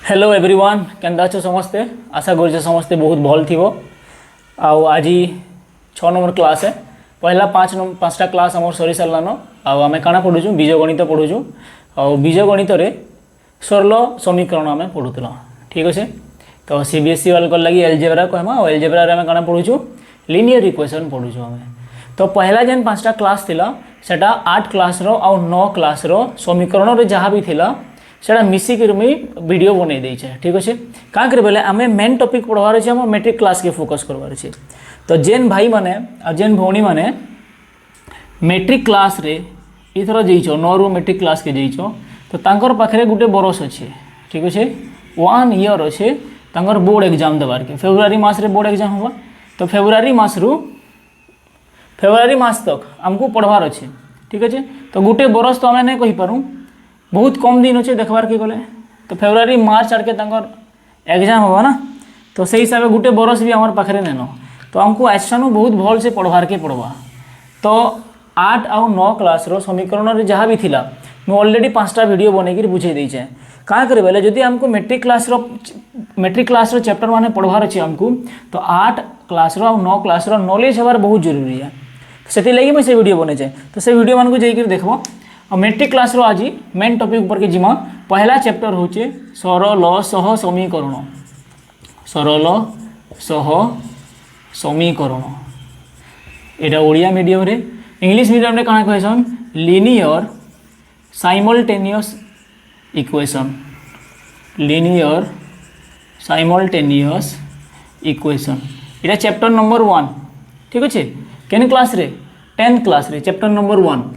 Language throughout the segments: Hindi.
हेलो एवरीवन केंदा अच्छे समस्ते आशा कर समस्ते बहुत भल थी आज 6 नंबर क्लास है पहला 5टा क्लास आम सरी सारान आम काଣା पढ़ुचु बीज गणित पढ़ुचु बीज गणित सरल समीकरण आम पढ़ुला ठीक अच्छे। तो सीबीएसई वाले लगी एलजेब्रा कहमा और एलजेब्रा आम काଣା पढ़ुचु लिनियर इक्वेशन पढ़ुचु आम। तो पहला जेन 5टा क्लास थिला सेटा 8 क्लास रो और 9 क्लास रो समीकरण रे जहाँ भी थिला सेटा मिसिक मुई वीडियो बनै देछे ठीक अच्छे। क्या कर बोले आम मेन टॉपिक पढ़वार अच्छे आम मैट्रिक क्लास के फोकस करवार अच्छे। तो जेन भाई माने आ जेन भौणी माने मैट्रिक क्लास रे इथर जइछो 9 रु मैट्रिक क्लास के जइछो तो तांकर पाखरे गुटे बरस अच्छे ठीक अच्छे 1 ईयर अच्छे तांकर बोर्ड एग्जाम देवार के फेब्रुआरी मास रे बोर्ड एग्जाम होगा। तो फेब्रुआरी मास रु फेब्रुआरी मास तक आमको पढ़वार अच्छे ठीक अच्छे। तो गुटे बरस तो आम नहीं कही पारूँ बहुत कम दिन अच्छे देखबार के गले। तो फेब्रुआरी मार्च आड़के एग्जाम होगा ना तो से हिसाब से गोटे बरस भी आम पाखे नेन तो आमको आसानू बहुत भल से पढ़वार के पड़वा। तो 8 और 9 क्लास रो समीकरण जहाँ भी थिला मैं ऑलरेडी 5टा वीडियो बनईकि बुझे देचे। क्या करे बोले जदि आमको मैट्रिक क्लास रो चैप्टर माने पढ़वार अच्छे आमको तो 8 क्लास रो और 9 क्लास रो नॉलेज हबार बहुत जरूरी है से लगी मैं से वीडियो बने। तो से वीडियो मान को जाकर देखो और मैट्रिक क्लास रो आज मेन टॉपिक ऊपर के जिमा पहला चैप्टर होचे सरल सह समीकरण सरल सह समीकरण एटा ओडिया मीडियम रे इंग्लिश मीडियम रे काना कहसन linear simultaneous equation linear simultaneous equation एटा चैप्टर नंबर 1 ठीक अच्छे। केन क्लास रे 10th क्लास रे चैप्टर नंबर 1।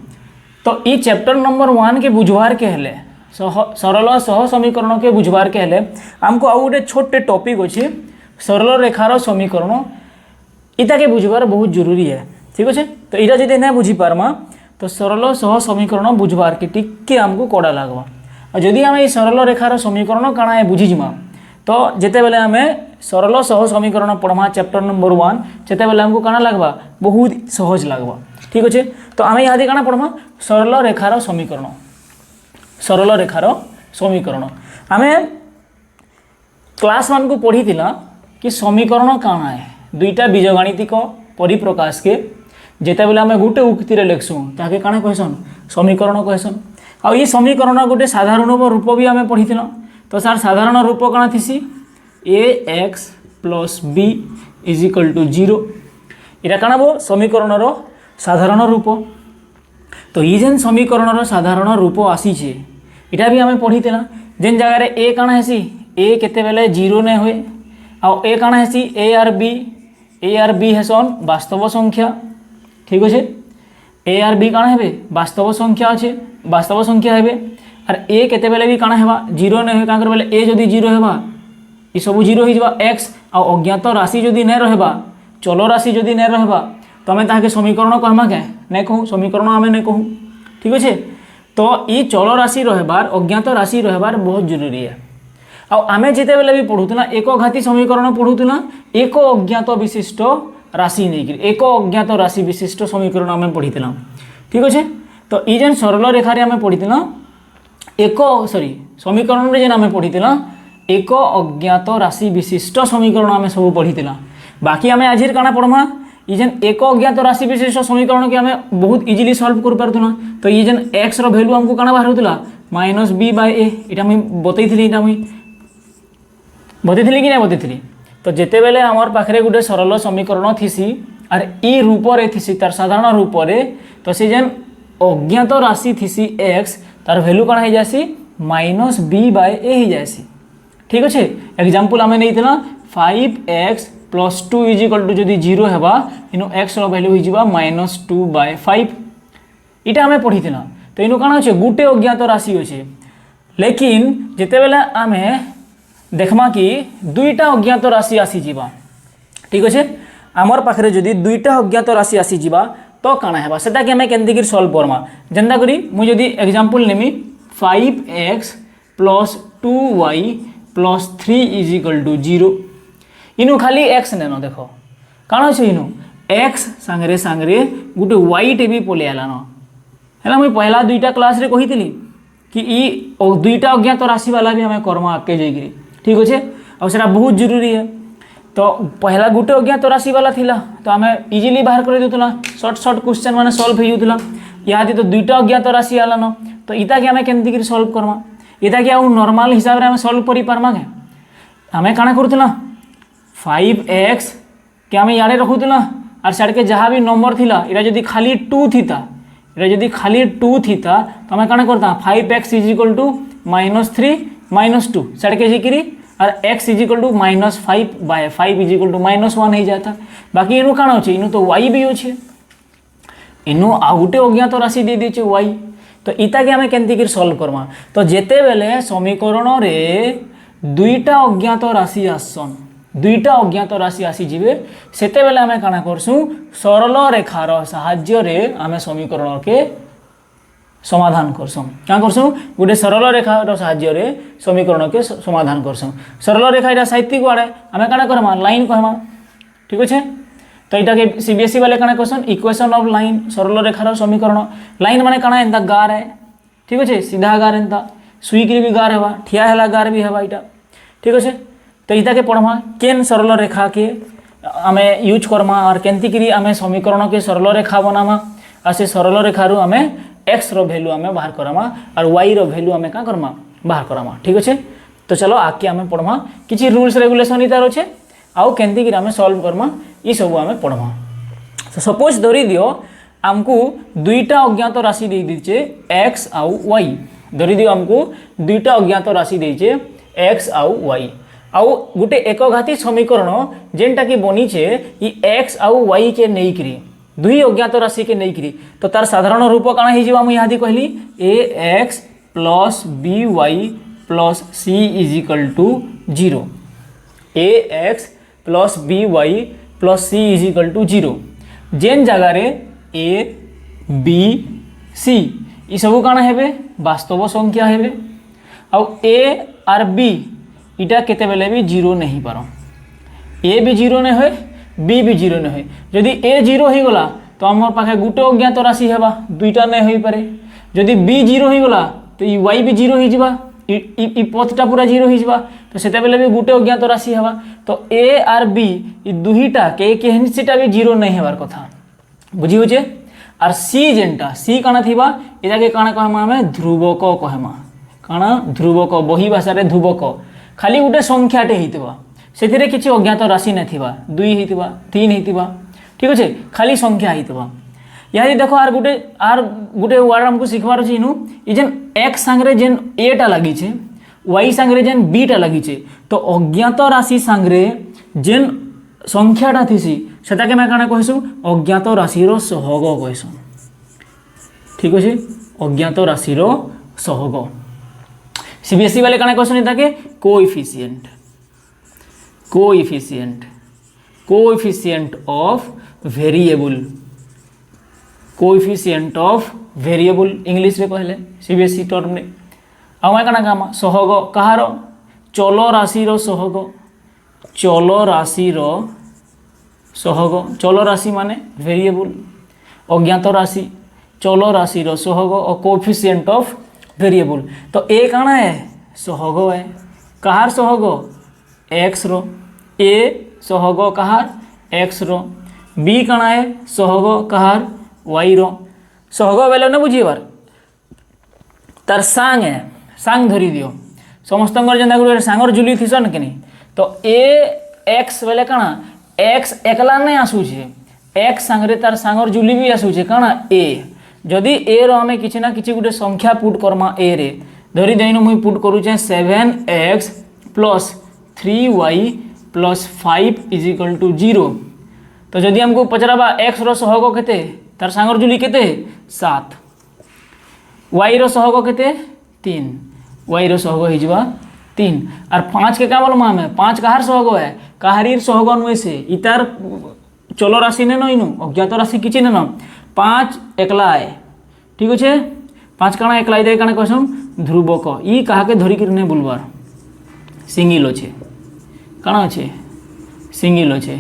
तो ये चैप्टर नंबर 1 के बुझवार के हेले सरल सह समीकरण के बुझवार के हेले आमको आउ गोटे छोटे टॉपिक अच्छे सरल रेखार समीकरण इटा के बुझवार बहुत जरूरी है ठीक अच्छे। तो इटा जब नहीं बुझी पारमा तो सरल सह समीकरण बुझवार के टिके आमको कड़ा लगवा और जदि आम ये सरल रेखार समीकरण काଣା बुझीजिमा तो जिते बेले आम सरल सह समीकरण पढ़मा चैप्टर नंबर 1 जिते बेले आमको काଣା लगवा बहुत सहज लगवा ठीक अच्छे। तो आम यहाँ काଣା पढ़मा सरल रेखार समीकरण सरल रेखार समीकरण आम क्लास 1 को पढ़ी कि समीकरण काଣା है दुईटा बीजगणितिक परिप्रकाश के जिते बेले आम गोटे उक्ति लिखसुँ ताके काଣା कहसन समीकरण कहसन। आ ये समीकरण गोटे साधारण रूप भी आम पढ़ी तो सार साधारण रूप काଣା थीसी ax + b = 0 इटा काଣା बो समीकरण साधारण रूप। तो ये जेन समीकरण साधारण रूप आसीचे इटा भी आम पढ़ी जेन जगह ए काଣା हेसी ए केते बेले 0 नहीं हुए आ ए काଣା हेसी ए आर बी हेसन वास्तव संख्या ठीक अच्छे। ए आर बी काଣା हेबे वास्तव संख्या अच्छे वास्तव संख्या हेबे और ए केते बेले भी काଣା हेबा 0 नहीं हुए क्या बोले ए जदि 0 हेबा ये सब 0 हो जावा एक्स आ अज्ञात राशि जदि नहीं रहबा चल राशि जदि नहीं रहबा तो आम ताके समीकरण कहमा क्या नहीं कहूँ समीकरण आम नहीं कहूँ ठीक अच्छे। तो ये चल राशि रहबार अज्ञात राशि रहबार बहुत जरूरी है। आम जिते बेले भी पढ़ुला एक घाती समीकरण पढ़ुला एक अज्ञात विशिष्ट राशि नहीं एक अज्ञात राशि विशिष्ट समीकरण आम पढ़ी ठीक अच्छे। तो ये जेन सरल रेखारे आम पढ़ी एक समीकरण जेन आम पढ़ी एक अज्ञात राशि विशिष्ट समीकरण आम सब पढ़ी बाकी आम आज काଣା पढ़मा ये जेन एक अज्ञात राशि विशिष्ट समीकरण के आम बहुत इजिली सॉल्व कर पार्थुना। तो ये जेन एक्स रो वैल्यू हमको काଣା बाहर होता -b/a इटा मुई बतई कि नहीं बतई। तो जिते बेले आमर पाखे गोटे सरल समीकरण थीसी और ई रूप रे थीसी तार साधारण रूप रे तो से जेन अज्ञात राशि थीसी एक्स तार वैल्यू काଣା हो जासी -b/a हो जासी ठीक अच्छे। एग्जाम्पल आम नहीं 5x + 2 = जदि 0 हेबा इनो x रो वैल्यू हो -2/5 इटा आम पढ़ी तो इनो काଣା अच्छे गोटे अज्ञात राशि अच्छे लेकिन जिते बेले आम देखमा कि दुईटा अज्ञात राशि आसीजा ठीक अच्छे। आमर पाखे जदि दुईटा अज्ञात राशि आसीजा तो काଣା हेबा सेटा कि आम केमती सॉल्व करमा जेनता करी मुझे जदि एग्जाम्पल नेमी 5x + 2y + 3 = 0 इनु खाली एक्स नेन देख काଣା अच्छे इनु एक्स सांगरे सांगरे गोटे वाई टे भी पलि आलान है मुझे पहला दुईटा क्लास रे कही कि ई दुईटा अज्ञात राशि वाला भी आम करमा आगे जाइए। ठीक अच्छे और सेटा बहुत जरूरी है। तो पहला गोटे अज्ञात राशि वाला थिला तो आम इजिली बाहर कर दूला, सर्ट सर्ट क्वेश्चन माने सॉल्व हो जाऊला। यहाँ तो दुईटा अज्ञात राशि आलान तो इता कि आम केमती सॉल्व करमा, इता कि आउ नॉर्मल हिसाब से आम सॉल्व कर पारमा के आम काଣା करूला 5x के आम इे रखुला और साइड के जहाँ भी नंबर थिला इरा जदि खाली 2 थीता, इरा जदि खाली 2 थीता तो आम काଣା करता 5x इजिकल टू -3 -2 साइड के जीकरी और x equal to -5/5 equal to -1 हो जाता। बाकी इनू काଣା अच्छे इनू तो y भी अच्छे, इनू आ गोटे अज्ञात राशि दे दीचे y। तो इता कि आम केमती सॉल्व करमा तो जेते बेले समीकरण रे दुईटा अज्ञात राशि आसन, दुईटा अज्ञात राशि आसी जीवे सेते बेले आम काଣା करसु सरल रेखार साहाय्य रे आम समीकरण के समाधान करसु। क्या करसु गोटे सरल रेखार साहाय्य रे समीकरण के समाधान करसु। सरल रेखा इटा साहित्यिक वाड़े आम काଣା करमा लाइन कहमा। ठीक अच्छे तो यहाँ के सीबीएसई वाले काଣା क्वेश्चन इक्वेशन ऑफ लाइन सरल रेखार समीकरण। लाइन माने काଣା एंता गार है। ठीक अच्छे सीधा गार एंता सुईकरी भी गार हेबा ठिया हेला गार भी हेबा इटा। ठीक अच्छे तो यहाँ के पढ़मा केन सरल रेखा के आम यूज करमा और केमती करी आम समीकरण के सरल रेखा बनामा और से सरल रेखारू आम एक्स रो वैल्यू आम बाहर करमा और वाई रो वैल्यू आम क्या करमा बाहर करमा। ठीक अच्छे तो चलो आगे आम पढ़मा किसी रूल्स रेगुलेशन इतार अच्छे आउ केमती करी आम सॉल्व करमा ये सब आम पढ़मा। तो सपोज धरी दियो आमको दुईटा अज्ञात राशि दे दीचे एक्स आउ वाई, धरी दियो आमको दुईटा अज्ञात राशि देचे एक्स आउ वाई आउ गोटे एकघाती समीकरण जेनटा कि बनीचे ये एक्स आउ वाई के नहींकरी दुई अज्ञात राशि के नहींकरी तो तार साधारण रूप काଣା हो मुझे यहाँ कहली A X plus B Y plus C is equal to 0, A X plus B Y plus C is equal to 0 जेन जगार ए बी सी ये सब काଣା हेबे वास्तव संख्या हेबे आउ ए आर बी इटा केते बेले भी 0 नहीं पार, ए भी 0 नहीं है बी भी 0 नहीं है। जदि ए 0 हो गला तो आम पाखे गोटे अज्ञात राशि हेबा दुईटा नहीं हो पारे, जदि बी 0 हो गला तो ये वाई भी 0 हो जावा इ पथटा पूरा 0 हो जावा तो सेते बेले भी गोटे अज्ञात राशि हेबा। तो ए आर बी ये दुईटा के केहनीटा भी 0 नहीं हेबार कथा बुझी होचे। और सी जेनटा सी काଣା थिबा एटा के काଣା कहमा आमे ध्रुवक कहमा, काଣା ध्रुवक बही भाषा रे ध्रुवक खाली गोटे संख्याटे होइतबा सेथिरे किछि अज्ञात राशि नथिबा 2 होइतबा 3 होइतबा। ठीक अच्छे खाली संख्या होइतबा। यहाँ देखो आर गोटे वर्ड हमको शिखबार अछि इनु ई जेन एक्स संगरे जेन ए टा लागि छे वाई संगरे जेन बी टा लागि छे तो अज्ञात राशि संगरे जेन संख्याटा थिसी सेटा के मैं काଣା कहसु अज्ञात राशि रो सहग कहसु। ठीक अच्छे अज्ञात राशि रो सहग। सीबीएसई वाले काଣା क्वेश्चन इताके coefficient coefficient coefficient of variable, coefficient of variable English रे कहले सीबीएसई टर्म ने आउ मैं काଣା कामा सहग कहार चल राशि रो सहग, चल राशि रो सहग, चल राशि माने वेरिएबल अज्ञात राशि चल राशि रो सहग और कोएफिशिएंट ऑफ वेरिएबल। तो ए काଣା है सहग है कहार सहग एक्स रो, ए सहग कहार एक्स रो, बी काଣା है सहग कहार वाई रो। सहग बेले न बुझीबार तार सांग है सांग धरी दियो समस्त जेनता गुटे सांगर जुली थीसन कि तो ए एक्स बेले काଣା एक्स एकला नहीं आसूचे एक्स सांगरे तार सांगर जुली भी आसूचे काଣା ए जदि ए रो आमे किछि ना किछि गुटे संख्या पुट करमा ए रे धरी देइनु मुई पुट करूचे 7x plus 3y plus 5 is equal to 0 तो जदि हमको पचराबा एक्स रो सहग केते तार सांगर जुली केते 7 वाई रो सहग केते 3 वाई रो सहग हो जावा 3 और 5 के क्या बोलमा हमें 5 कहार सहग है कहारीर सहग नुए से इतार चलो राशि ने नइनु अज्ञात राशि किछि ने न 5 एकला है। ठीक अच्छे 5 काଣା एकला दे काଣା कहसम ध्रुवक ई कहा के धरी कर ने बुलवार सिंगल अच्छे काଣା अच्छे सिंगल अच्छे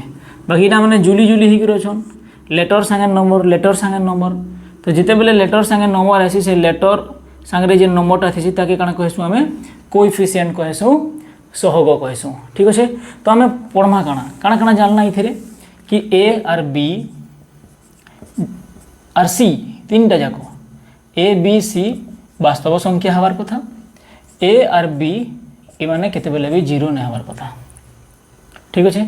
बाकी ना मैंने जुली जुली ही अछन लेटर संगे नंबर तो जिते बेले लेटर संगे नंबर आसी से लेटर सांगरे जे नंबरटा थी ताके काना कहसु आमे कोएफिशिएंट कहसु सहग कहसु। ठीक अच्छे तो आमे पढ़मा काना काना काना जानना इथेरे कि ए और बी और सी तीनटा जाक ए बी सी वास्तव संख्या हबार कथा ए और बी ए माने केते बेले भी जीरो नहीं हबार कथा। ठीक अच्छे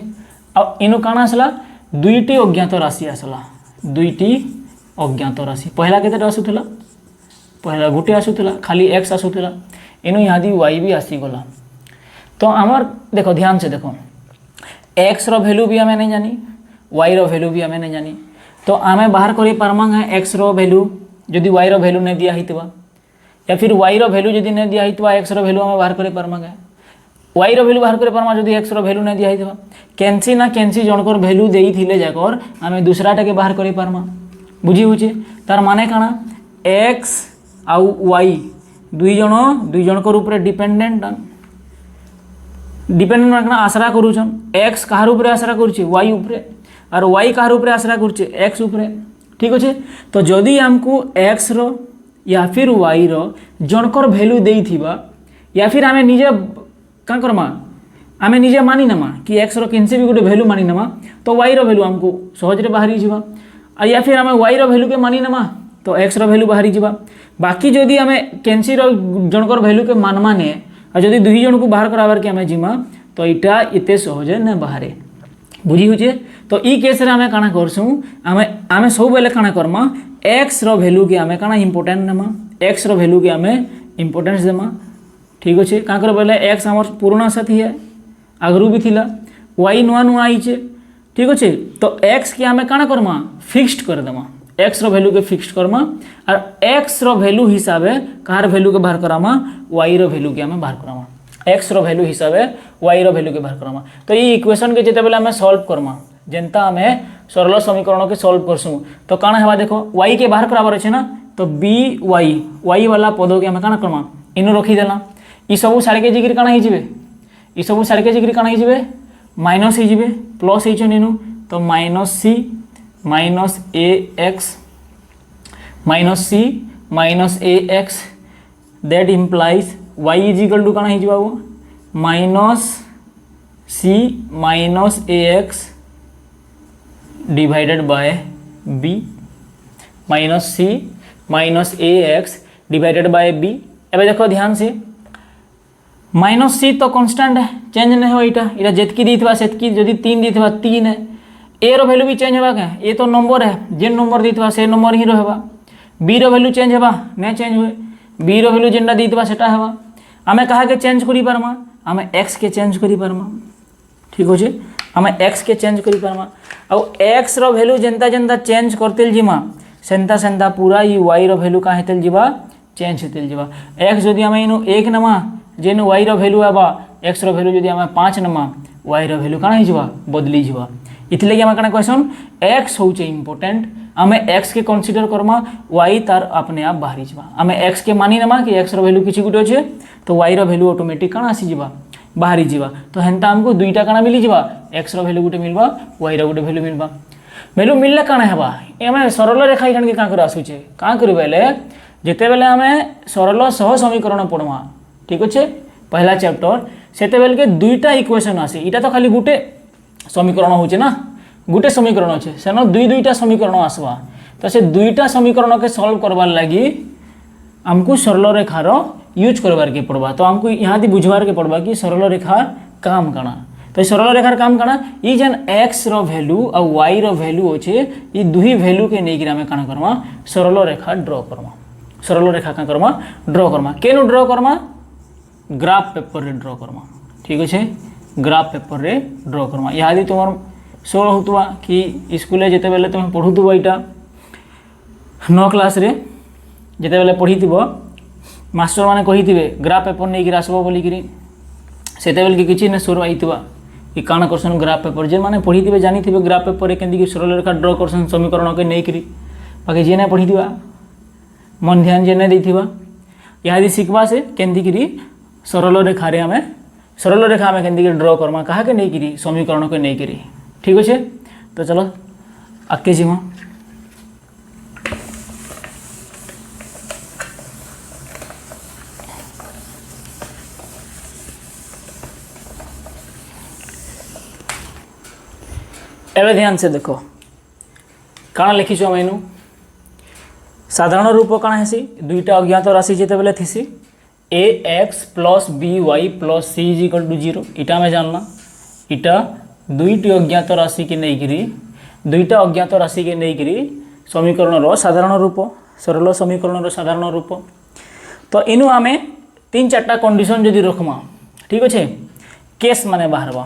आ इनो काना आसला दुईटी अज्ञात राशि आसला दुईटी अज्ञात राशि पहला केतेटा आसुथला पहला गोटे आसुथला खाली एक्स आसुथला इनो इहादी वाई भी आसीगला। तो आमर देखो ध्यान से देखो एक्स रो वैल्यू भी आमे नहीं जानी वाई रो वैल्यू भी आमे नहीं जानी तो आमे बाहर करि पारमा है एक्स रो वैल्यू जदि वाई रो वैल्यू नहीं दिया हितबा या फिर वाई रो वैल्यू जदि नहीं दिया हितबा एक्स रो वैल्यू आमे बाहर करि पारमा है वाई रो वैल्यू बाहर करि पारमा जदि एक्स रो वैल्यू नहीं दिया हितबा कैंसी ना कैंसी जनकर वैल्यू देई थिले जाकर आमे दूसराटा के बाहर करि पारमा बुझी होचे तार माने काना एक्स आउ वाई दुई जनकर ऊपर डिपेंडेंट डिपेंडेंट आसरा करूछन एक्स कहार ऊपर आसरा करूछे वाई ऊपर और वाई कहार ऊपर आसरा करूछे एक्स ऊपर। ठीक अच्छे तो जदि हमको एक्स रो या फिर वाई रो जनकर वैल्यू देई थिबा या फिर आमे निजे का करमा आमे निजे मानी नमा कि एक्स रो किनसे भी गोटे वैल्यू मानी नमा तो वाई रो वैल्यू हमको सहज रे बाहरी जीवा या फिर आमे वाई रो वैल्यू के मानी नमा तो एक्स रो वैल्यू बाहरी जीवा बाकी जदि आमे कैंसी रो जनकर वैल्यू के मान माने और जदि दुई जन को बाहर कराबार के आमे जिमा तो इटा इते सहजे न बाहरे बुझी होचे। तो ई केस रे आमे काना करसु आमे सब बेले काना करमा एक्स रो वैल्यू के आमे काना इंपोर्टेंट नेमा एक्स रो वैल्यू के आमे इंपोर्टेंस देमा। ठीक अच्छे का कर बोले एक्स आमर पुराना साथी है आगरू भी थिला वाई नुआ नुआ आईचे। ठीक अच्छे तो एक्स के आमे काना करमा फिक्स्ड कर देमा एक्स रो वैल्यू के फिक्स्ड करमा और एक्स रो वैल्यू हिसाबे कार वैल्यू के बाहर करामा वाई रो वैल्यू के आमे बाहर करामा एक्स रो वैल्यू हिसाबे वाई रो वैल्यू के बाहर करामा। तो ये इक्वेशन के जेते बेले आमे सॉल्व करमा जेंता आमे सरल समीकरण के सॉल्व करसु तो काना हेबा देखो वाई के बाहर कराबार अछि ना तो बी वाई वाला पद के आमे काना करमा इनो रखी देला ई सब सारे के जिगिर काना हि जिवे ई सब सारे के जिगिर काना हि जिवे माइनस हि जिवे प्लस हि छ इनो तो minus C minus A X minus A X that implies Y is equal to काना हिजबा वो minus C minus A X divided by B minus C minus A X divided by B. एबे देखो ध्यान से माइनस सी तो कांस्टेंट है चेंज नहीं हो इटा जेतकी दीथवा सेतकी जदि 3 दीथवा 3 है ए रो वैल्यू भी चेंज होगा क्या ये तो नंबर है जेन नंबर दीथवा से नंबर ही रहबा बी रो वैल्यू चेंज होगा नहीं चेंज हुए बी रो वैल्यू जेनटा दीथवा सेटा हेबा आमे कहा के चेंज करि पारमा आमे एक्स के चेंज करि पारमा। ठीक होचे आमे एक्स के चेंज करि पारमा आ एक्स रो वैल्यू जेनता जेनता चेंज करतेल जिमा सेंता सेंता पूरा ई वाई रो वैल्यू का हेतेल जिबा चेंज हेतेल जिबा एक्स जदि आमे इनु 1 नमा जेन वाई रो वैल्यू आबा एक्स रो वैल्यू जदि आमे 5 नमा वाई रो वैल्यू काना हिजबा बदली जिबा इतले आमे काना क्वेश्चन एक्स होचे इंपोर्टेंट आमे एक्स के कंसीडर करमा वाई तार अपने आप बाहरी जिबा आमे एक्स के मानी नमा कि एक्स रो वैल्यू किछि गुटे अछि तो वाई रो वैल्यू ऑटोमेटिक काना आसी जिबा बाहरी जिबा तो हेनता हमको दुईटा काना मिली जिबा एक्स रो वैल्यू गुटे मिलबा वाई रो गुटे वैल्यू मिलबा वैल्यू मिलले काना हेबा एमे सरल रेखा इखन के का कर आसुचे का करबेले जेते बेले आमे सरल सह समीकरण पढमा। ठीक अछि पहला चैप्टर सेते बेल के दुईटा इक्वेशन आसी इटा तो खाली गुटे समीकरण होचे ना गुटे समीकरण अच्छे सेन दुईटा समीकरण आसवा तो से दुईटा समीकरण के सॉल्व करवार लगी हमको सरल रेखार यूज करवार के पड़वा तो हमको यहाँ दी बुझवार के पड़वा कि सरल रेखार काम काना तो सरल रेखार काम काना ई जेन एक्स रो वैल्यू और वाई रो वैल्यू अच्छे ये दुही वैल्यू के नहीं आमे काना करमा सरल रेखा ड्र करमा सरल रेखा का करमा ड्र करमा केनु ड्र करमा ग्राफ पेपर रे ड्र करमा। ठीक अच्छे ग्राफ पेपर रे ड्र करमा यहाँ तुम शो होतुआ कि स्कूल जिते बेले तुम पढ़ुथुब यहाँ 9 क्लास रे जिते बेले पढ़ी मास्टर माने कही थे ग्राफ पेपर नहीं आसब बोलिक सेते बेल के किसी ने शोर आईथुआ कि काण करसन ग्राफ पेपर जे माने पढ़ी थे जानी थे ग्राफ पेपर रे केंदी सरल रेखा ड्र करसन समीकरण के नहीं बाकी जे ना पढ़ी मन ध्यान जे नहीं देथिबा यहाँ शिखवा से केंदी सरल रेखा रे आमे सरल रेखा आमे केंदी ड्र करमा कहा के नहीं समीकरण के नहीं। ठीक अच्छे तो चलो आगे जीमा एवं ध्यान से देखो काଣା लिखीछु आम इनू साधारण रूप काଣା हेसी दुईटा अज्ञात राशि जिते बेले थीसी A X plus B Y plus C is equal to 0 इटा में जानना इटा दुईटी अज्ञात राशि के नहींकरी दुईटा अज्ञात राशि के नहींकरी समीकरण साधारण रूप सरल समीकरण साधारण रूप तो इनू आम 3-4टा कंडीशन जदि रखमा ठीक अच्छे केस माने बाहरवा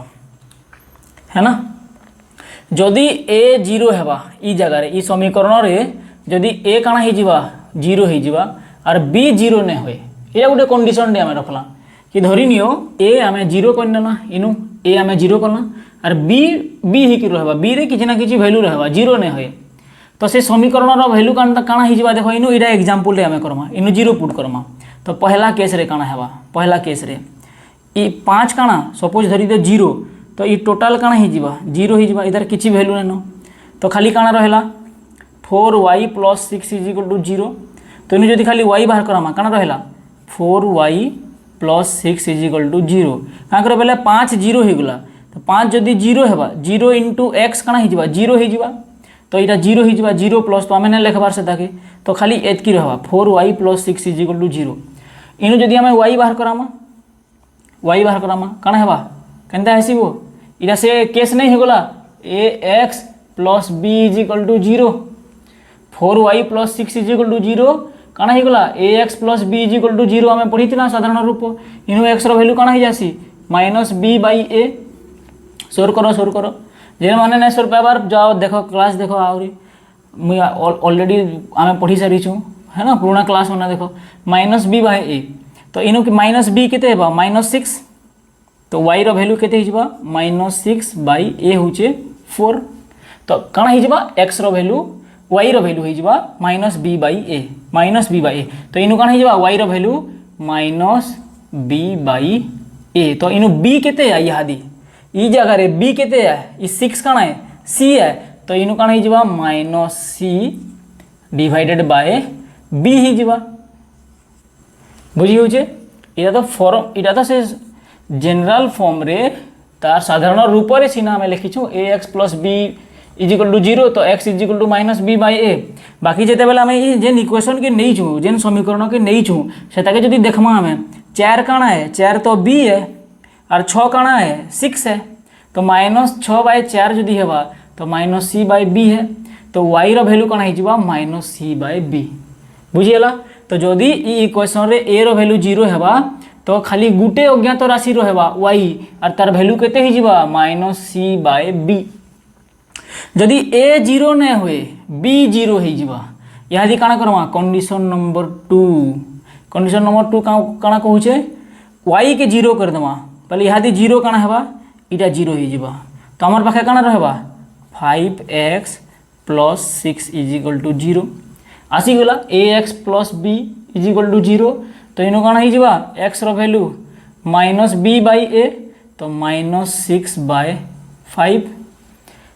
है ना जदि ए 0 हेबा ई जगार ई समीकरण रे जदि ए काଣା हो जीवा 0 हो जीवा और बी 0 नहीं हुए ये गोटे कंडीशन आम रखला कि धरी नियो ए आम 0 करना इनू ए आम 0 करना और बी बी ही रहा बी रे किसी ना किसी भैल्यू रहा 0 नहीं हुए तो से समीकरण भैल्यू काଣା हो जीवा देखो इनू इटा एग्जांपल आम करमा इनू 0 पुट करमा तो पहला केस रे काଣା हेबा पहला केस रे ई 5 काଣା सपोज धरी दे 0 तो ये टोटाल काଣା ही जीवा 0 ही जीवा इधर किसी वैल्यू नहीं तो खाली काଣା रहला 4y plus 6 is equal to 0 तो इन जदि खाली y बाहर करमा काଣା रहला 4y plus 6 is equal to 0 क्या कर बेले 5 0 हो गला तो 5 जदि 0 हेबा 0 इंटू एक्स काଣା ही जीवा 0 ही जीवा तो यहाँ 0 ही जीवा 0 प्लस तो आम नहीं लिखबार से ताके तो खाली एतकी रहबा 4y plus 6 is equal to 0 इनु जदि आम y बाहर करामा काଣା हेबा केनता आसीबो इटा से केस नहीं होगला A X plus B is equal to 0 4y plus 6 is equal to 0 काଣା होगला A X plus B is equal to 0 आम पढ़ी साधारण रूप इनु एक्स रो काଣା हो जासी माइनस बी बाई ए सोर करो जे मैंने नहीं सोर पाइबार जाओ देखो क्लास देखो आहरी मुई ऑलरेडी आम पढ़ी सारी है ना पुराना क्लास मैंने देखो माइनस बी बाई ए तो इनु कि माइनस बी केते हेबा -6 तो y रो वैल्यू केते हिजबा -6 बाई ए होचे 4 तो काଣା हिजबा x रो वैल्यू y रो वैल्यू हिजबा -b बाई ए तो इनु काଣା हिजबा y रो वैल्यू -b बाई ए तो इनु b केते है यादी ई जगह रे b केते है ई 6 काଣା है c है तो इनु काଣା हिजबा -c डिवाइडेड बाय b हिजबा बुझी होचे इटा तो फॉर्म इटा तो से जनरल फॉर्म रे तार साधारण रूप रे सीना में लिखीछु A X plus B is equal to 0 तो x is equal to -b by A बाकी जेते बेला आम जेन इक्वेशन के नहीं छु जेन समीकरण के नहीं छु सेटा जदि देखमा हमें 4 काଣା है 4 तो b है और 6 काଣା है 6 है तो -6 बाय 4 जदि हेबा तो -c बाय b है तो y रो वैल्यू काଣା hi जिबा -c बाय b बुझियला तो जदि ई इक्वेशन रे a रो वैल्यू 0 हेबा तो खाली गुटे अज्ञात राशि रो हेबा y और तार वैल्यू केते hi जिबा -c बाय b जदि a 0 नै होए b 0 hi जिबा यादी काना करमा कंडीशन नंबर 2 काना कहूचे y के 0 कर देमा पहले यादी 0 काना हेबा इटा 0 hi जिबा तो हमर पाखे काना रहबा 5x plus 6 is equal to 0 आसी गला ax plus b is equal to 0 तो इनो काना ही जिबा x रो वैल्यू -b बाई a तो -6 बाय 5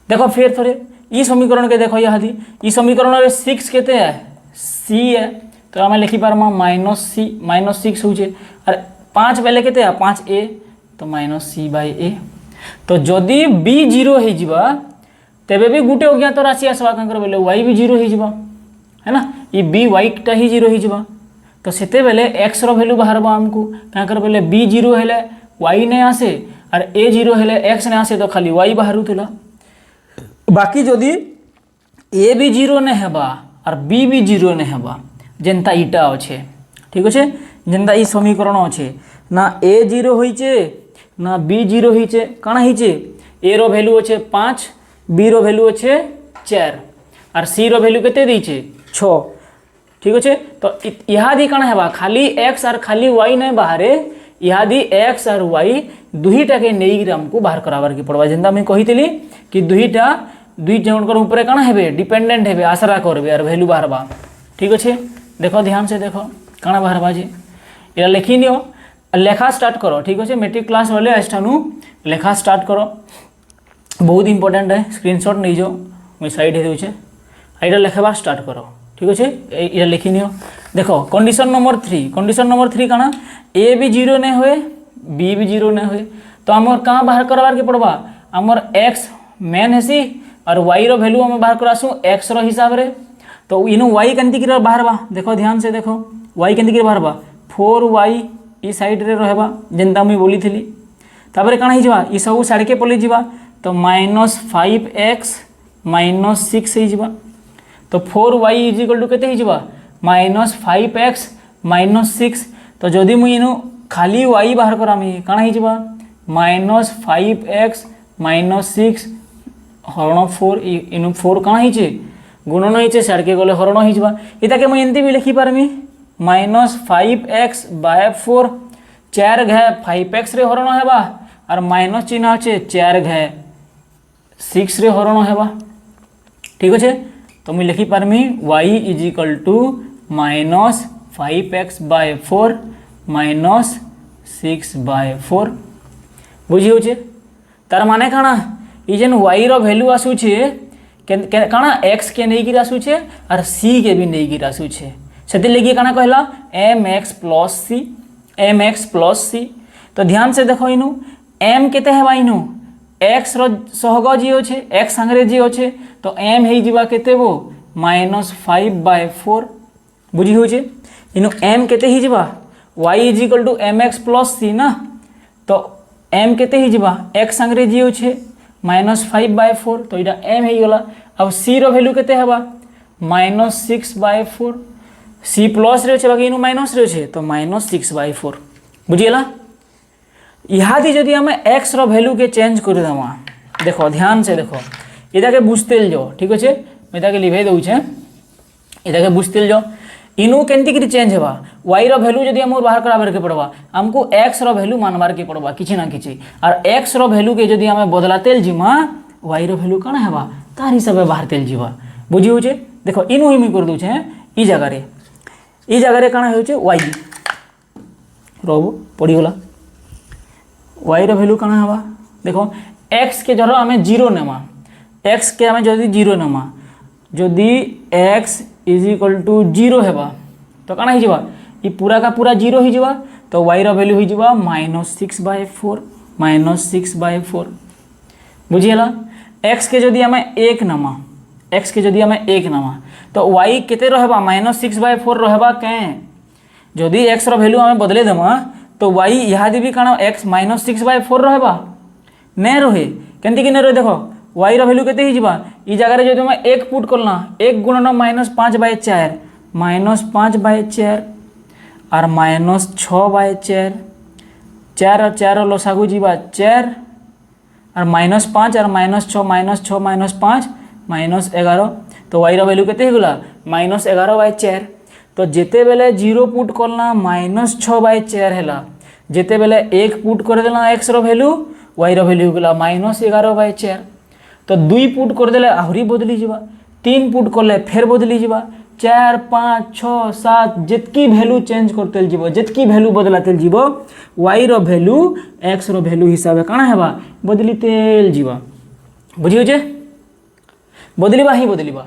देखो फिर थोड़े ई समीकरण के देखो यहादी ई समीकरण रे 6 केते है c है तो आम लिखि पारमा -6 होचे और 5 पहले केते है 5a तो -c बाय a तो जदि b 0 हो जिबा तेबे भी गुटे अज्ञात राशि आसवा कांकर बोले y भी 0 हो जिबा है ना ये b y टा ही 0 हो जिबा तो सेते बेले x रो वैल्यू बाहरबा हमको कांकर बोले b 0 हेले y ने आसे और a 0 हेले x ने आसे तो खाली y बाहरुतला बाकी जदि a भी 0 ने हेबा और b भी 0 ने हेबा जेनता इटा अच्छे ठीक अच्छे जेनता ई समीकरण अच्छे ना a 0 होइचे ना b 0 होइचे काना होइचे a रो वैल्यू अच्छे 5 b रो वैल्यू अच्छे 4 और c रो वैल्यू केते दीचे 6 ठीक अच्छे तो इहादी काना हेबा खाली x और खाली y ने बाहरे इहादी x और y दुईटा के नहीं हमको बाहर कराबार के पड़वा जेनता मैं कहितली कि दुईटा दुई जनकर ऊपर काना हेबे डिपेंडेंट हेबे आसरा करबे और वैल्यू बाहरबा ठीक अच्छे देखो ध्यान से देखो काना बाहरबा जे इला लिखि नियो लेखा स्टार्ट करो ठीक अच्छे मेट्रिक क्लास वाले आस्थानु लेखा स्टार्ट करो बहुत इंपोर्टेंट है स्क्रीनशॉट नहीं जो मैं साइड हे देउछे आइडा लेखबा स्टार्ट करो ठीक अच्छे इला लिखि नियो देखो कंडीशन नंबर 3 काना a भी 0 नहीं होए b भी 0 नहीं होए तो हमर कहाँ बाहर करवार के पड़वा हमर x मेन हेसी और y रो वैल्यू आम बाहर करासु x रो हिसाब रे। तो इनु y केंती कि बाहरबा देखो ध्यान से देखो y केंती कि बाहरबा 4y ई साइड रे रहबा जेंता मुई बोली थिली। तापर काना हिजबा ई सब साइड के पलि जिबा तो -5x -6 हो जिबा। तो 4y इक्वल टू केते हिजबा -5x -6। तो जदि मुई इनु खाली y बाहर करामी काना हिजबा -5x -6 हरण 4 इनु 4 काना हिचे गुणन हिचे साइड के गले हरण हिजबा। इताके मुई एंती भी लिखि पारमी -5x/4 4 घे 5x रे हरण हेबा और माइनस चिन्ह अच्छे 4 घे 6 रे हरण हेबा। ठीक अच्छे तो मुई लिखि पारमी y इक्वल टू -5x/4 -6/4 बुझी होचे। तार माने काना ई जेन y रो वैल्यू आसुचे काना x के नहीं गिर आसुचे और c के भी नहीं गिर आसुचे सेति लगी काना कहला mx प्लस c। तो ध्यान से देखो इनु m केते हेबा इनु x रो सहग जी होचे x संगरे जी होचे तो m हेई जिबा केते वो -5/4 बुझी होचे। इनु m केते ही जिबा y equal to mx plus c ना। तो m केते ही जिबा x संगरे जी होचे -5/4 तो इटा m हेई गला। अब c रो वैल्यू केते हेबा -6/4 c प्लस रे होचे बाकी इनु माइनस रे होचे तो -6/4 बुझिएला। इहादी जदि आम x रो वैल्यू के चेंज कर देमा देखो ध्यान से देखो इताके बुझतेल जो ठीक अच्छे इताके लिभे दउछे इताके बुझतेल जो इनु केंती करी चेंज हेबा y रो वैल्यू जदि हमर बाहर कराबार के पड़बा हमको x रो वैल्यू मानबार के पड़बा किछि ना किछि और x रो वैल्यू के जदि हमें बदलातेल जिमा y रो वैल्यू काना हेबा तार हिसाबे बाहर तेल जिबा बुझी होचे। देखो इनु हिमी कर दउछे ई जगह रे काना होचे y रोबो पड़ी गला y रो वैल्यू काना हेबा देखो x के जरो हमें 0 नेमा x के हमें जदि 0 नेमा जदि x इक्वल टू 0 हेबा तो काना हिजबा ई पूरा का पूरा 0 हिजबा तो y रो वैल्यू हिजबा -6/4 बुझिएला। x के जदि हमें 1 नमा तो y केते रहबा -6/4 रहबा के जदि x रो वैल्यू हमें बदले देमा तो y इहादी भी काना x -6/4 रहबा ने रहे केंती कि ने रहे देखो y रो वैल्यू केते ही जिबा ई जगह रे जदि हम 1 पुट करना 1 गुणन -5/4 -5/4 और -6/4 4 और 4 लसागु जिबा 4 और -5 और -6 -5 -11 तो y रो वैल्यू केते हिगला -11/4। तो जेते बेले 0 पुट करना -6/4 हेला जेते बेले 1 पुट कर देला x रो वैल्यू y रो वैल्यू गला -11/4। तो 2 पुट कर देले आहुरी बदली जिबा 3 पुट करले फेर बदली जिबा 4 5 6 7 जेतकी वैल्यू चेंज करतेल जिबो जेतकी वैल्यू बदलातेल जिबो y रो वैल्यू x रो वैल्यू हिसाबे काना हेबा बदलीतेल जिबा बुझी होचे। बदलिबा ही बदलिबा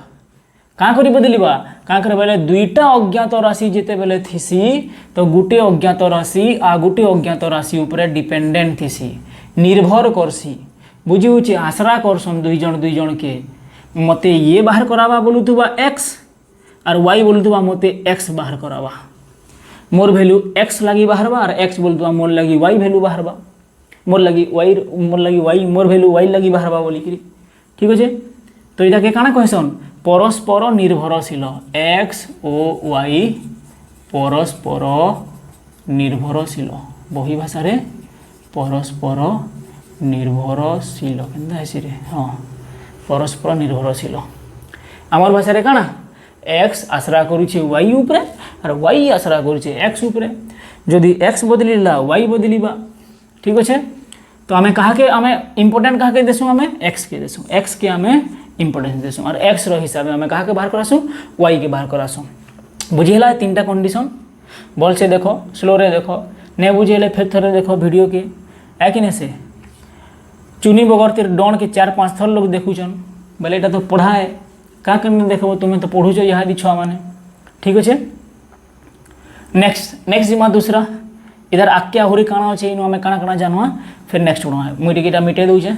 का करी बदलिबा का करे बेले दुईटा अज्ञात राशि जेते बेले थिसी तो गुटे अज्ञात राशि आ गुटे अज्ञात राशि ऊपर डिपेंडेंट थिसी निर्भर करसी बुझी होची आसरा करसन दुई जण के मते ये बाहर कराबा बोलुथुबा x और y बोलुथुबा मते x बाहर कराबा मोर वैल्यू x लगी बाहरबा और x बोलुथुबा मोर लगी y वैल्यू बाहरबा मोर लगी y मोर वैल्यू y लगी बाहरबा बोली करी ठीक अछि। तो इटा के काना कहसन परस्पर निर्भरशील x ओ y परस्पर निर्भरशील बही भाषा रे परस्पर निर्भरशील केनता हेसी रे हाँ परस्पर निर्भरशील आमर भाषा रे काना x आसरा करूचे y ऊपर और y आसरा करूचे x ऊपर जदि x बदलिला y बदलिबा ठीक अच्छे। तो आमे कहा के आमे इम्पोर्टेंट कहा के देसु आमे x के देसु x के आमे इम्पोर्टेंस देसु और x रो हिसाब में कहा के बाहर करासु y के बाहर करासु बुझेला तीनटा कंडीशन बल से देखो स्लो रे देखो ने बुझेले फिर थरे देखो वीडियो के है कि नहीं से चुनी बगर तेर डन के 4-5 थर लोग देखुचन बोले एटा तो पढ़ा है का करने देखो तुम्हें तो पढ़ुच यहाँ छुआ मैंने ठीक अच्छे। नेक्स्ट जिमा दूसरा इधर आके आहुरी काना अच्छे इन आम काना जानुआ फिर नेक्स्ट पढ़ा मुझे मिटे दूचे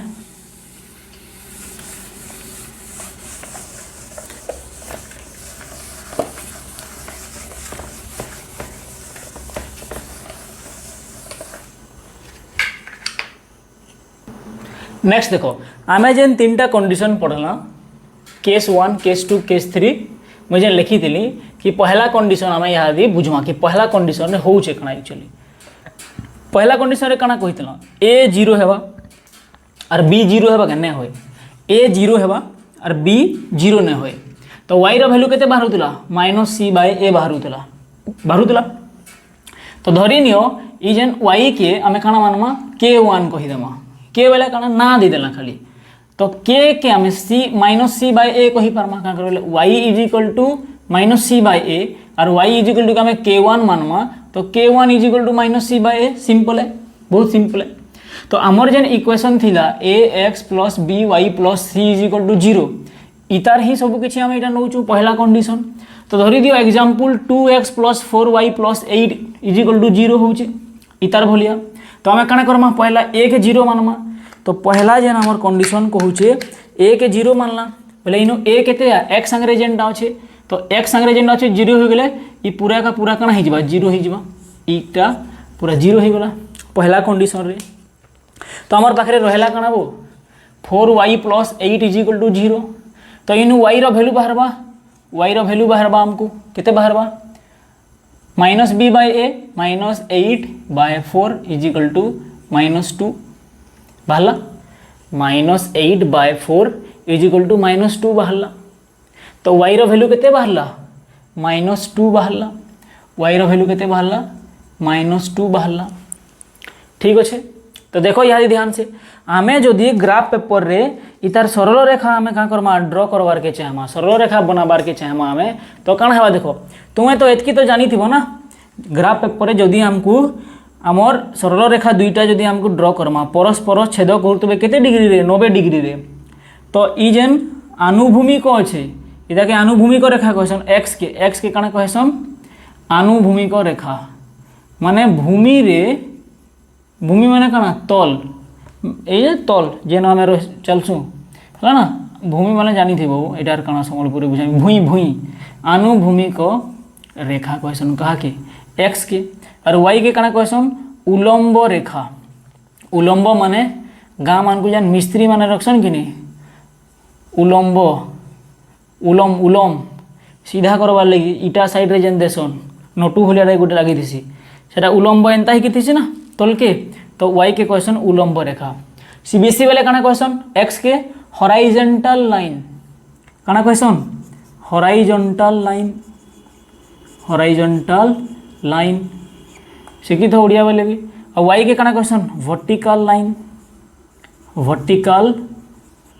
नेक्स्ट देखो आमे जेन 3टा कंडीशन पढ़ला केस 1 केस 2 केस 3 मुझे लिखी थी कि पहला कंडीशन आम यहाँ बुझमा कि पहला कंडीशन हो कଣା एक्चुअली पहला कंडीशन कଣା कही ए 0 है और बी 0 है नहीं होए ए 0 है और बी 0 नहीं होए तो वाई वैल्यू के बाहर -c/a बाहर तो धरी नियो ई जेन वाई के आम कଣା मानमा k1 कहीदेमा के बेले कଣା ना देदेला खाली तो के आम -c/a कही पार्मा क्या कर Y is equal to -c/a और वाई इज इक्वल टू आम k1 मानमा तो k1 is equal to -c/a simple है बहुत सिंपल है। तो आमर जेन इक्वेशन थिला ax + by + c is equal to 0 इतार ही सब किसी आम यहाँ नौ पहला कंडीशन तो धरी दियो example 2x + 4y + 8 is equal to 0 हो इतार भलिया तो आम कण करमा पहला a के 0 मानमा तो पहला जेन आमर कंडीशन कहूचे a के 0 मानला बोले इनो a केते x संगे जेनटा अच्छे तो x संगे जेनटा अच्छे 0 हो गले ई पूरा का पूरा कण हो 0 हो इटा पूरा 0 हो गला पहला कंडीशन रे तो आमर पाखे रहला कण वो 4y + 8 इज इक्वल टू 0 तो इनु y रो वैल्यू बाहरबा y रो वैल्यू बाहरबा हमको केते बाहरबा -b/a -8/4 इज इक्वल टू -2 बाहरला -8/4 इज इक्वल टू -2 बाहरला तो y रो वैल्यू केते बाहरला -2 बाहरला y रो वैल्यू केते बाहरला -2 बाहरला ठीक अच्छे। तो देखो यहाँ ध्यान से आमे जदि ग्राफ पेपर रे इतार सरल रेखा आमे क्या करमा ड्र करवार के चाहमा सरल रेखा बनाबार के चाहमा आमे तो कण है देखो तुम्हें तो एतकी तो जानी थी ना ग्राफ पेपर रे जदि हमको आमर सरल रेखा दुईटा जदि हमको ड्र करमा परस्पर छेद करते केते डिग्री रे 90 डिग्री रे तो ई जेन आनुभूमिक अच्छे इटा के आनुभूमिक रेखा कहसन एक्स के कण कहसन आनुभूमिक रेखा माने भूमि रे भूमि माने कण तल ये तल जेन आम चलसु है ना भूमि माने जानी थी यार कण सम्बलपुर बुझा भूई भूई आनुभूमिक रेखा कहसन कहा के एक्स के और वाई के कण कहसन उलम्ब रेखा उलम्ब माने गाँ मान को जान मिस्त्री माने रखसन कि नहीं उलम्ब उलम उलम सीधा करवार लगी इटा साइड रे जेन देसन नटू होलिया गोटे लगी थी सेटा उलम्ब एंता ही थी ना तल के तो वाई के क्वेश्चन उलम्ब रेखा सीबीएसई वाले कण क्वेश्चन एक्स के हॉराइजॉन्टल लाइन कण क्वेश्चन हॉराइजॉन्टल लाइन शिक्षित हो ओडिया वाले भी और वाई के कण क्वेश्चन वर्टिकल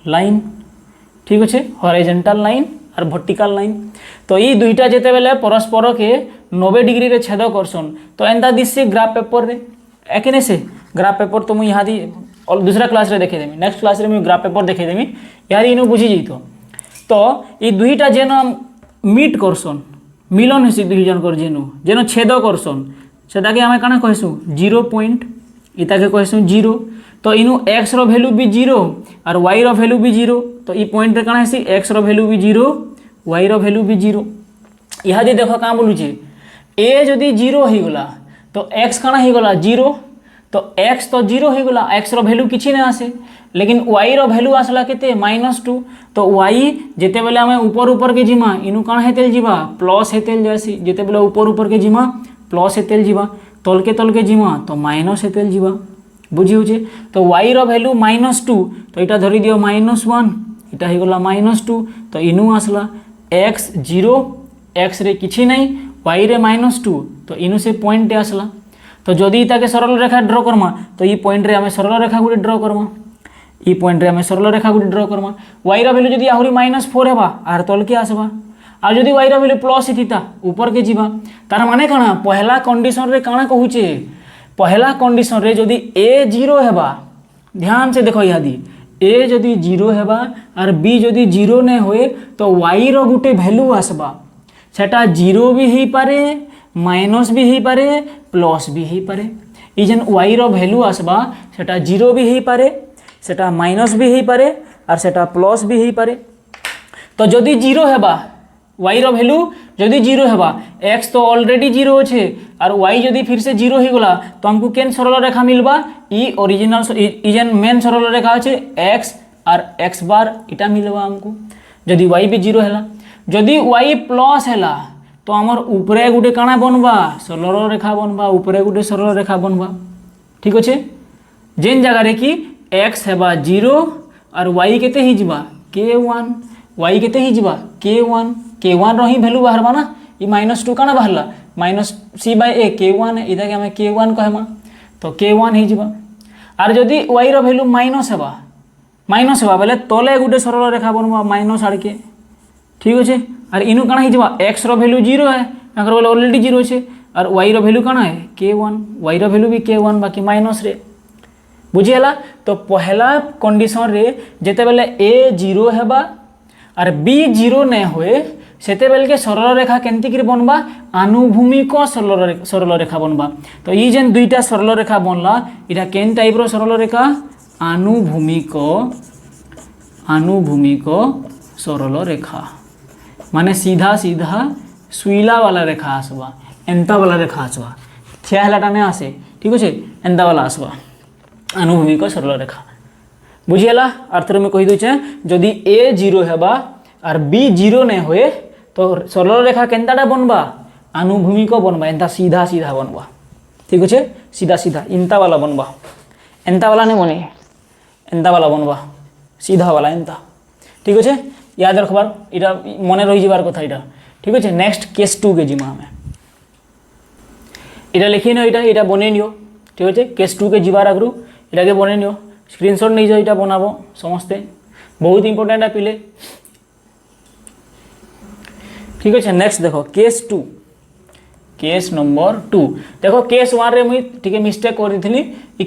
लाइन ठीक अच्छे हॉराइजॉन्टल लाइन और वर्टिकल लाइन तो ये दुईटा जेते बेले परस्पर के 90 डिग्री रे छेद करसन तो एंता दिससे ग्राफ पेपर रे एके से ग्राफ पेपर तो मुझे यहाँ दी और दूसरा क्लास रे देखेदेमी नेक्स्ट क्लास रे मुझे ग्राफ पेपर देखेदेमी यहाँ इनु बुझी जाइतो तो ये दुईटा जेन मीट करसन मिलन हेसी दुई जन कर जेन छेद करसन सेटा के आमे काना कहसु 0 पॉइंट इता के कहसु 0 तो इनु x रो वैल्यू भी 0 और y रो वैल्यू भी 0 तो ई पॉइंट रे काना हेसी x रो वैल्यू भी 0 y रो वैल्यू भी 0 यहाँ दी देखो क्या बोलूचे a जदि 0 हो गला तो x काना हो गला 0 तो x तो 0 हो गला x रो वैल्यू किछि ना आसे लेकिन y रो वैल्यू आसला केते -2 तो y जेते बेले आमे ऊपर के जिमा इनु काना हेतेल जिबा प्लस हेतेल जासी जेते बेले ऊपर के जिमा प्लस हेतेल जिबा तल के जिमा तो माइनस हेतेल जिबा बुझी होचे तो y रो वैल्यू -2 तो इटा धरि दियो -1 इटा हो गला -2 तो इनु आसला x 0 x रे किछि नै y रे -2 तो इनु से पॉइंट आसला तो जदि इता के सरल रेखा ड्र करमा तो ई पॉइंट रे आमे सरल रेखा गुडी ड्र करमा ई पॉइंट रे आमे सरल रेखा गुडी ड्र करमा y रो वैल्यू जदि आहुरी -4 हेबा आर तल के आसबा आ जदि y रो वैल्यू प्लस हिता ऊपर के जीवा तार माने काना पहला कंडीशन रे काना कहूचे पहला कंडीशन रे जदि a 0 हेबा ध्यान से देखो यहाँ दी a जदि 0 हेबा और b जदि 0 ने होए तो y रो गुटे वैल्यू आसबा सेटा 0 भी ही पारे माइनस भी ही पारे प्लस भी ही पारे ई जेन y रो वैल्यू आसबा सेटा 0 भी ही पारे सेटा माइनस भी ही पारे और सेटा प्लस भी ही पारे तो जदि 0 हेबा y रो वैल्यू जदि जीरो हेबा x तो ऑलरेडी जीरो अच्छे और y जदि फिर से जीरो हो गला तो हमको केन सरल रेखा मिलबा ई ओरिजिनल जेन मेन सरल रेखा अच्छे x और x बार इटा मिलबा हमको जदि y भी जीरो हैला जदि y प्लस हैला तो आमर ऊपरे गुटे काना बनबा सरल रेखा बनबा ऊपरे गुटे सरल रेखा बनबा ठीक अच्छे जेन जगह रे कि x हेबा जीरो और y केते ही जिबा k1 y केते ही जिबा k1 रो ही वैल्यू बाहरबा ना ये -2 काना बाहरला -c/a k1 इदा के हमें k1 कहमा तो k1 ही जिबा और जदि y रो वैल्यू माइनस हेबा बेले तले गुटे सरल रेखा बनबा माइनस आड़ के ठीक अच्छे और इनु काना ही जिबा x रो वैल्यू जीरो है अगर बोले ऑलरेडी जीरो छे और y रो वैल्यू काना है k1 y रो वैल्यू भी k1 बाकी माइनस रे बुझीला तो पहला कंडीशन रे जेते बेले a जीरो हेबा और b जीरो ने होए सेते बेल के सरल रेखा केंती कर बनबा आनुभूमिक सरल रेखा बनबा तो ये जेन दुईटा सरल रेखा बनला इटा केन टाइप रो सरल रेखा आनुभूमिक सरल रेखा माने सीधा सीधा सुईला वाला रेखा आसबा एंता वाला रेखा आसबा थिया हलाटा ने आसे ठीक अच्छे एंता वाला आसबा आनुभूमिक सरल रेखा बुझीला अर्थ में कही दूचे जदि a जीरो हेबा और b जीरो ने होए तो सरल रेखा केनताटा बनबा आनुभूमिक बनबा एंता सीधा सीधा बनबा ठीक अच्छे सीधा सीधा इंता वाला बनबा एंता वाला नहीं बने एंता वाला बनबा सीधा वाला एंता ठीक अच्छे याद रखबार इटा मने रही जाबार कथा इटा ठीक अच्छे नेक्स्ट केस 2 के जिमा हमें इटा लिखी नियो इटा बने नियो ठीक अच्छे केस 2 के जिबार आगरू इटा के बने नियो स्क्रीनशॉट नहीं जाओ इटा बनाबो समस्ते बहुत इंपोर्टेंट है पिले ठीक है नेक्स्ट देखो केस नंबर 2 देखो केस 1 रे मुई ठीक है मिस्टेक कर दिथली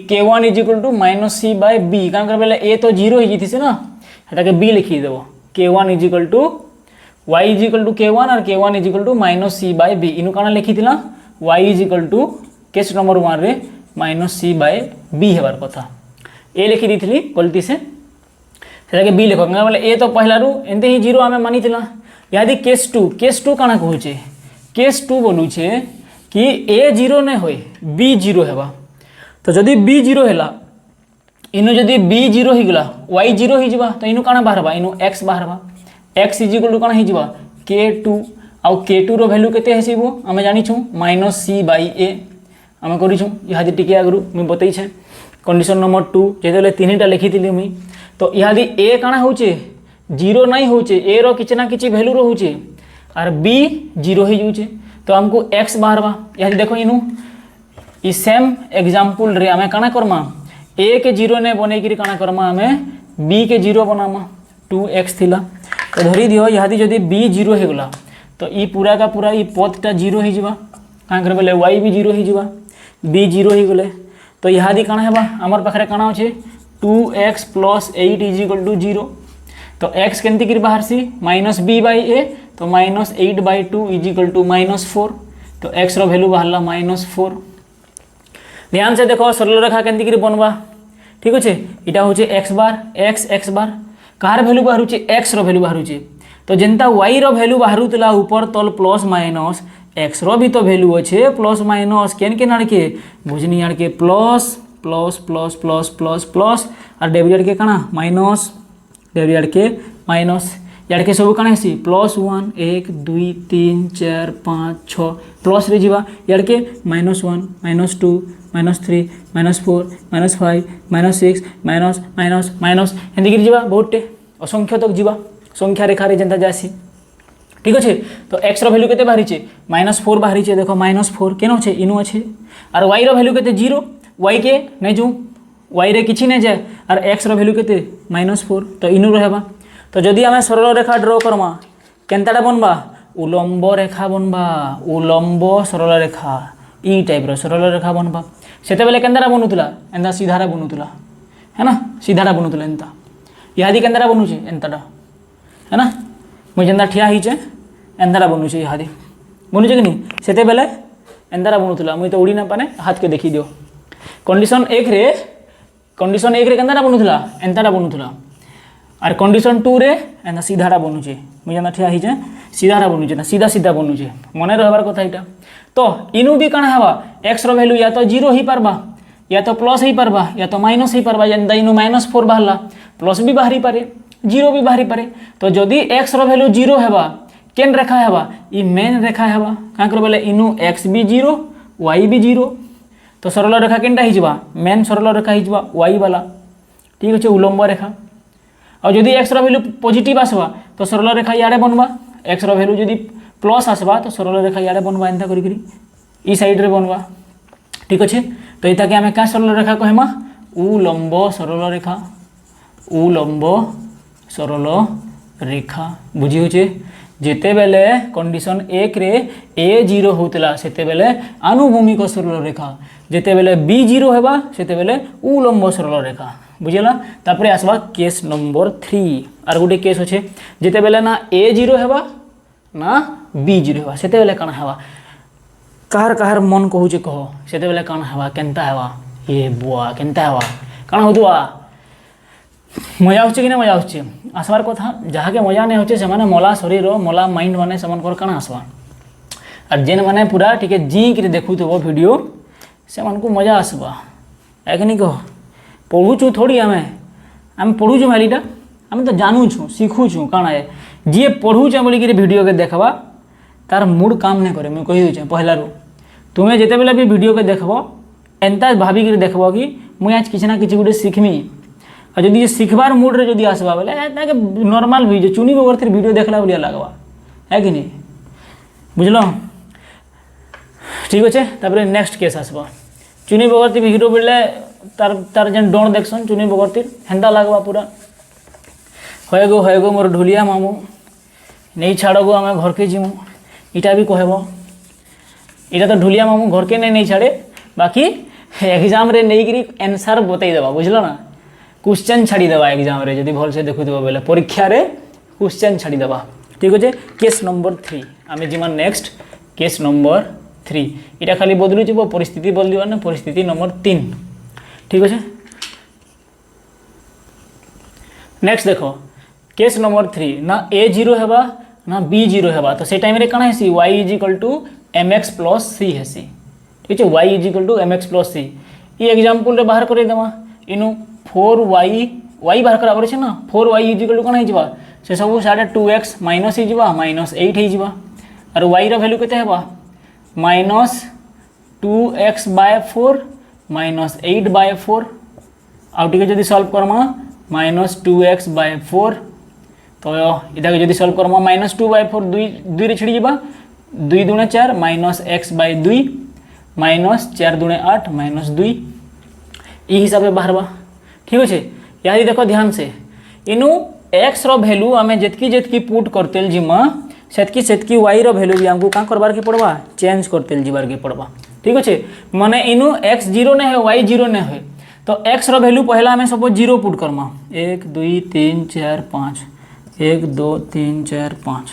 k1 = -c/b कारण कर बेले a तो 0 ही जिथिसे ना हेटा के b लिखि देबो k1 = y = k1 और k1 = -c/b इनु काना लिखि दिला y = केस नंबर 1 रे -c/b हेबार कथा ए लिखि दी गलती से सेटा के बी लिख बोले ए तो पहला रू एंते ही जीरो आम मानी यादी केस 2 काना कहूचे केस 2 बोलूचे कि ए जीरो ने होए बी जीरो हेबा तो जदि बी जीरो हैला इनु जदि बी जीरो ही गला वाई जीरो ही जिबा तो इनु काना बाहरबा इनु एक्स बाहरबा एक्स = काना ही जिबा k2 आउ k2 रो वैल्यू केते हेसिबो आमे जानि छु -c/a आमे करि छु यादी टिके आगरु मैं बतई छे कंडीशन नंबर 2 जेतेले तीनटा लिखी थी मुई तो इहादी ए काना होचे जीरो नहीं होचे ए रो किछ ना किछ वैल्यू रहूचे और बी जीरो ही होचे तो हमको एक्स बाहरबा इहादी देखो इनु ई सेम एग्जांपल रे हमें काना करमा ए के जीरो ने बने कि काना करमा हमें बी के जीरो बनामा 2x थिला तो धरी दियो इहादी जदी बी जीरो हे गला तो ई पूरा का पूरा ई पदटा जीरो ही जिबा कान कर बेले y भी जीरो ही जिबा b जीरो ही गले तो इहादी काना हेबा हमर पाखरे काना होचे 2x + 8 = 0 तो x केंती कर बाहर सी -b/a तो -8/2 = -4 तो x रो वैल्यू बाहरला -4 ध्यान से देखो सरल रेखा केंती कर बनबा ठीक अच्छे इटा होचे x बार कार वैल्यू बाहर होचे x रो वैल्यू बाहर होचे तो जेंता y रो वैल्यू बाहर उतला ऊपर तल प्लस माइनस x रो भी तो वैल्यू अच्छे प्लस माइनस केन के नाड़ के भुजनी आड़ के plus plus plus plus plus plus और डेबिट आड़ के काना माइनस डेबिट आड़ के माइनस याड़ के सब काना हेसी +1 1 2 3 4 5 6 प्लस रे जीवा याड़ के -1 -2 -3 -4 -5 -6 माइनस माइनस माइनस एंदी कर जीवा बहुतटे असंख्य तक जीवा संख्या रेखा रे जेंता जासी ठीक अच्छे तो x रो वैल्यू केते बाहरी छे -4 बाहरी छे देखो -4 केनो छे इनु अच्छे और y रो वैल्यू केते 0 y के नहीं जो y रे किछि नहीं जाए और x रो वैल्यू केते -4 तो इनु रहबा तो जदि आमे सरल रेखा ड्रॉ करमा केनताटा बनबा उलंब रेखा बनबा उलंब सरल रेखा ई टाइप रो सरल रेखा बनबा सेते बेले केनताटा बनुतला एंदा सीधारा बनुतला है ना सीधारा बनुतला एंता इहादी केनताटा बनुचे एंताटा है ना मुझे जेंता ठिया हिचे एंदारा बनुचे इहादी बनुचे कि नहीं सेते बेले एंदारा बनुतला मुई तो उड़ी ना पाने हाथ के देखी दियो कंडीशन 1 रे केनतारा बनुतला एंतारा बनुतला और कंडीशन 2 रे एंदा सीधारा बनुचे मुझे जेंता ठिया हिचे सीधा बनुचे ना सीधा सीधा बनुचे मन रखबार कथा यहाँ तो इनु भी कण हवा एक्स वैल्यू या तो जीरो ही पारबा या तो प्लस ही पारबा या तो माइनस ही पारबा जेनता इनु -4 बाहरला प्लस भी बाहरी पारे जीरो भी बाहरी पारे तो जदि एक्स वैल्यू जीरो हेबा केन रेखा हेबा ई मेन रेखा हेबा काकर बोले इनु एक्स भी जीरो वाई भी जीरो तो सरल रेखा केनटा हिजबा मेन सरल रेखा हिजबा वाई वाला ठीक अच्छे उलम्ब रेखा और जदि एक्स वैल्यू पॉजिटिव आसवा तो सरल रेखा याडे बनवा एक्स वैल्यू जदि प्लस आसवा तो सरल रेखा याडे बनवा एंता करी ई साइड रे बनवा ठीक अच्छे तो यहाँ के आम क्या सरल रेखा कहमा उलम्ब सरल रेखा उलम्ब सरल रेखा बुझी होचे जेते बेले कंडीशन 1 रे ए जीरो होतला सेते बेले आनुभूमिक सरल रेखा जेते बेले बी जीरो हेबा सेते बेले उलम्ब सरल रेखा बुझेला तापरे आसबा केस नंबर 3 आर गोटे केस अच्छे जेते बेले ना ए जीरो हेबा ना बी जीरो हेबा सेते बेले काना हेबा कहार कहार मन कहूचे कह सेते बेले काना हेबा केनता हेबा ए बुआ केनता हेबा काना होतुआ मजा होचे कि ना मजा होचे आसबार कथा जहाँ के मजा नहीं होचे से माने मला शरीर मला माइंड माने से मन काना आसबा और जेन माने पूरा ठीक जी कि देखुथबो वीडियो से मन को मजा आसबा है कि नहीं कह पढ़ुचु थोड़ी आम पढ़ुचु मालीटा आम तो जानूछु शिखुछु काना है जी पढ़ुचे बोलिक वीडियो के देखबा तार मूड काम नहीं करे मुझे कही दूचे पहला रू तुम्हें जिते बेले भी वीडियो के देखब एंता भाविक देखब कि मुझे आज किसी ना कि गोटे शिखमी और जब शिखबार मूड रे जदि आसबा बोले नॉर्मल भी जो चुनी बगरती वीडियो देखला बढ़िया लगवा है कि नहीं बुझल ठीक अच्छे तापर नेक्स्ट केस आसबा चुनी बगरती हीरो बोले तार तार जेन डोन देखसन चुनी बगरती हेन्दा लगवा पूरा होए गो मोर ढुलिया मामू नहीं छाड़ गो आम घर के जीमु इटा भी कहब इटा तो ढुलिया मामू घर के नहीं छाड़े बाकी एग्जाम रे नहीं करी आंसर बतईदेवा बुझल ना क्वेश्चन छाड़ीदेवा एग्जाम रे जदि भल से देखुब बोले परीक्षा रे क्वेश्चन छाड़ीदेवा ठीक अच्छे केस नंबर 3 आम जीमा नेक्स्ट केस नंबर 3 इटा खाली बदलू जीव परिस्थिति बदल ना परिस्थिति नंबर 3 ठीक अच्छे नेक्स्ट देखो केस नंबर 3 ना ए जीरो हेबा ना बी जीरो हेबा तो से टाइम रे कणा हेसी y equal to mx plus c हेसी ठीक है y equal to mx plus c ये एग्जांपल रे बाहर करे देमा इनु 4y बाहर करा पड़े ना 4y इक्वल टू कणा हे जिबा से सब साडे 2x माइनस हे जिबा -8 हे जिबा और y रो वैल्यू केते हेबा -2x/4 -8/4 आउ टिके जदि सॉल्व करमा -2x/4 तो इटा जदि सॉल्व करमा -2/4 दुई रे छिड़ी जिबा 2 दूने 4 -x/2 -4 दूने 8 -2 ई हिसाब से बाहरबा ठीक अच्छे यहाँ देखो ध्यान से इनु x रो वैल्यू आम जितकी पुट करते जिमा सेतकी y रो वैल्यू भी आमको क्या करबार के पड़वा चेंज करते जीवार के पड़वा ठीक अच्छे माने इनु x जीरो नहीं है y जीरो नहीं है तो x रो वैल्यू पहला आम suppose zero put Karma 1 2 3 4 5 1 2 3 4 5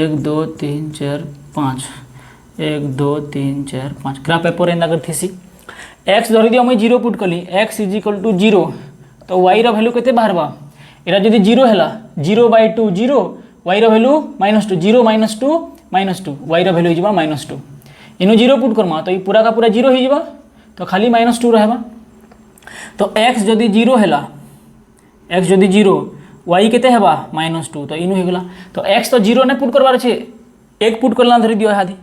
1 2 3 4 5 1 2 3 4 5 graph paper एंदा कर थीसी x धरी दियो मैं जीरो पुट कली x इज इक्वल टू 0 तो y रो वैल्यू केते बाहरबा एरा जदि 0 हैला 0/2 0 y रो वैल्यू -2 0 -2 -2 y रो वैल्यू हिजबा -2 इनु 0 पुट करमा तो ये पूरा का पूरा 0 हिजबा तो खाली -2 रहबा तो x जदि 0 हैला x जदि 0 y केते हेबा -2 तो इनु हेगला तो x तो 0 ने पुट करबार छे 1 पुट करला धरि दियो हादी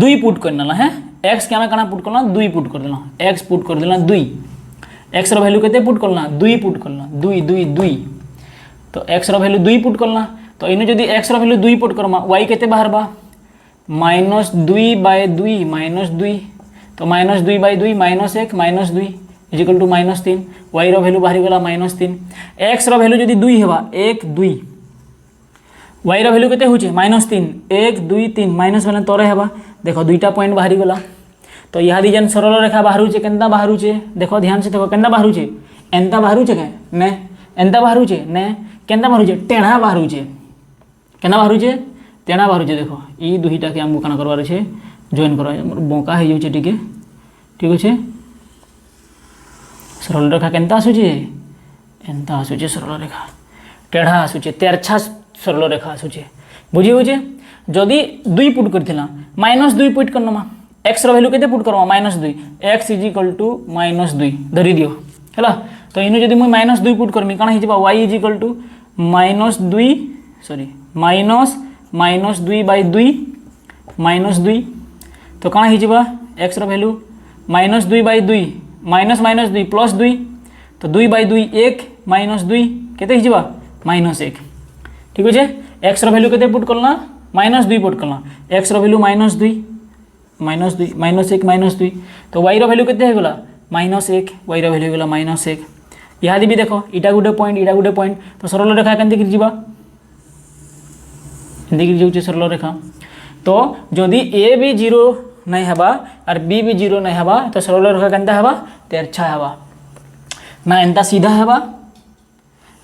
2 पुट करना है x के काना पुट करना 2 पुट कर देला x पुट कर देला 2 x रो वैल्यू केते पुट करना 2 पुट करना 2 2 2 तो x रो वैल्यू 2 पुट करना तो इनु जदि x रो वैल्यू 2 पुट करमा y केते बाहरबा -2/2 -2 तो -2/2 -1 -2 इक्वल टू -3 y रो वैल्यू बाहरी गला -3 x रो वैल्यू जदि 2 हेबा 1 2 y रो वैल्यू केते होचे -3 1 2 3 माइनस वाला तोरे हेबा देखो दुईटा पॉइंट बाहरी गला तो यहाँ जेन सरल रेखा बाहरुचे केनता बाहरुचे देखो ध्यान से देखो केनता बाहरुचे एंता बाहरुचे के ने एंता बाहरुचे ने केनता बाहरुचे टेढ़ा बाहरुचे केना बाहरुचे टेढ़ा बाहरुचे देखो ई दुईटा के हमको काना करबार छे जॉइन करा बोका हे जाउचे ठीक अच्छे सरल रेखा केनता आसुचे एंता आसुचे सरल रेखा टेढ़ा आसुचे तेरछा सरल रेखा आसूचे बुझी होचे जदि 2 पुट करथिला -2 पुट करनमा x रो वैल्यू केते पुट करमा -2 x =-2 धरि दियो हैला तो इनु जदि मु -2 पुट करमी काना हिजबा y -2 सॉरी -2/2 -2 तो काना हिजबा x रो वैल्यू -2/2 -2 +2 तो 2/2 1 -2 केते हिजबा -1 ठीक अछि x रो वैल्यू केते पुट करला -2 पुट करला x रो वैल्यू -2 -1 -2 तो y रो वैल्यू केते हेगला -1 y रो वैल्यू हेगला -1 इहादी भी देखो इटा गुटे पॉइंट तो सरल रेखा केनते गिर जिबा एंदी गिर जाउचे सरल रेखा तो जदि a भी 0 नहीं हबा और b भी 0 नहीं हबा तो सरल रेखा केनता हबा तेरछा हबा ना एंता सीधा हबा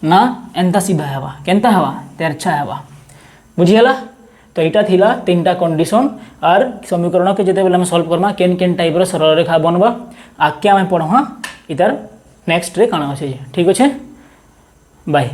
ना एंता सीधा हबा केनता हबा तेरछा हबा बुझियला तो इटा थिला तीनटा कंडीशन और समीकरण के जेते बेले हम सॉल्व करमा केन केन टाइप रो सरल रेखा बनबा आके हम पढवा इधर नेक्स्ट रे काना अछि ठीक अछि बाय।